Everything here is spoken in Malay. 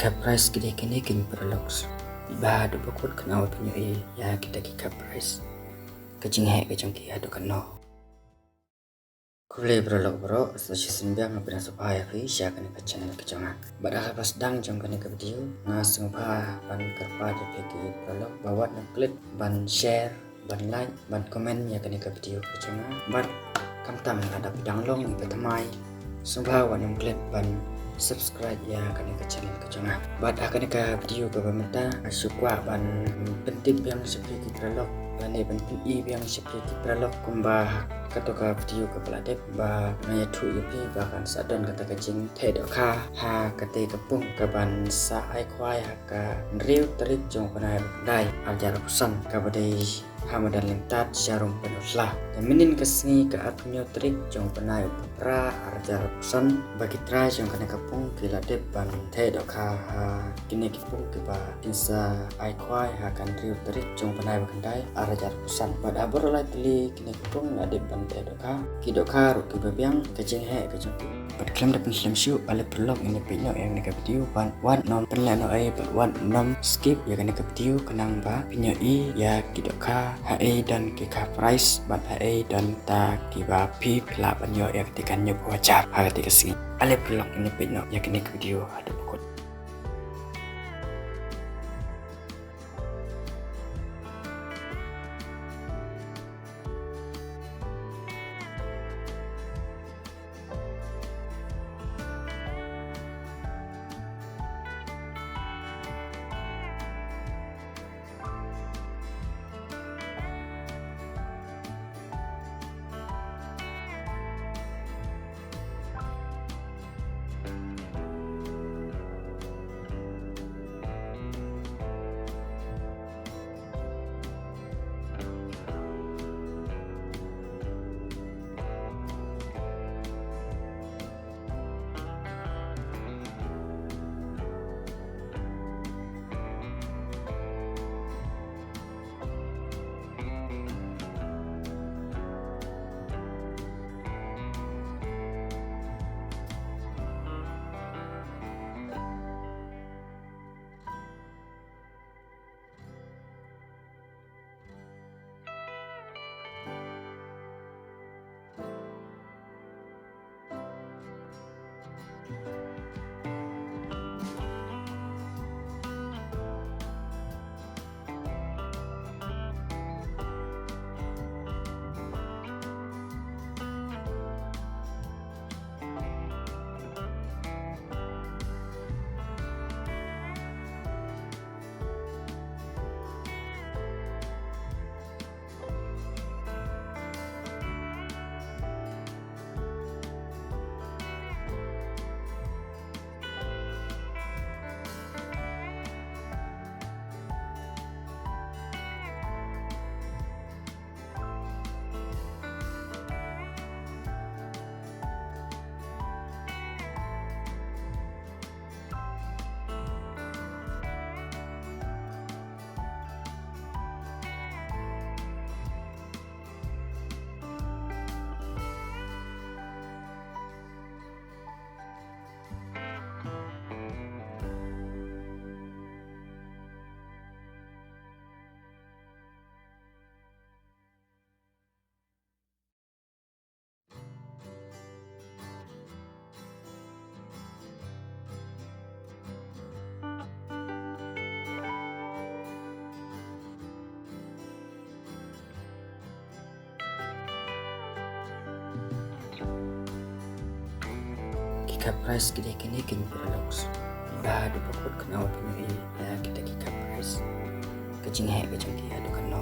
Kika price gede kini kin prologs. Iba do bakut kenal penyo ya kita kika price. Kajing he kajang kia do kano. Kule prolog bro, sesuatu biang ngapin supaya fi sya kene ka channel kajanga. Bada pas dang jong kene ka video ngasung pa ban kerpa je peki prolog bawat na klik ban share ban like ban komen ya kene ka video kajanga. Ban kam tam ada bidang long iba thymmai. Sumpah wanam klik ban subscribe ya kane ka channel ka changa bad kane ka video ka bamata asukwa ban penting yang seperti prolog bane penting yang seperti prolog kumba kato ka video ka peladep ba naya thu yupi bahkan sadon kata kajing theh dohkha ha kate kapung ka ban sa ai khwai ha ka riu terik jong panai dai ajar pesan ka badai Madanlyntad jarum penuslah dan mynnin ke sngi ke atnyo trik jong panai pra ajar pesan bagi tra jong kane kapung kila dep ban theh dohkha kini kipung ke ba kinsa ai khwai ha kan riu terik jong panai bakandai ajar pesan pada berolai teli kini kipung na dep ban theh dohkha ki dohkha ru ki babiang kajing he kajing pada klaim dapat film show ala prolog ini pinyo yang nak video ban wan non penlan ai ban wan nom skip ya kan video kenang ba pinyo ya ki dohkha HE dan kika price ban HE dan ta kiba pi pila banyo ya ketika nyo wajah ketika sini ale prolog ini pinyo ya kini video ada pokok. Kika price gede kini kin prologs. Iba do bakut kenal penyo ya kita kika price. Kajing he kajang kia do kano.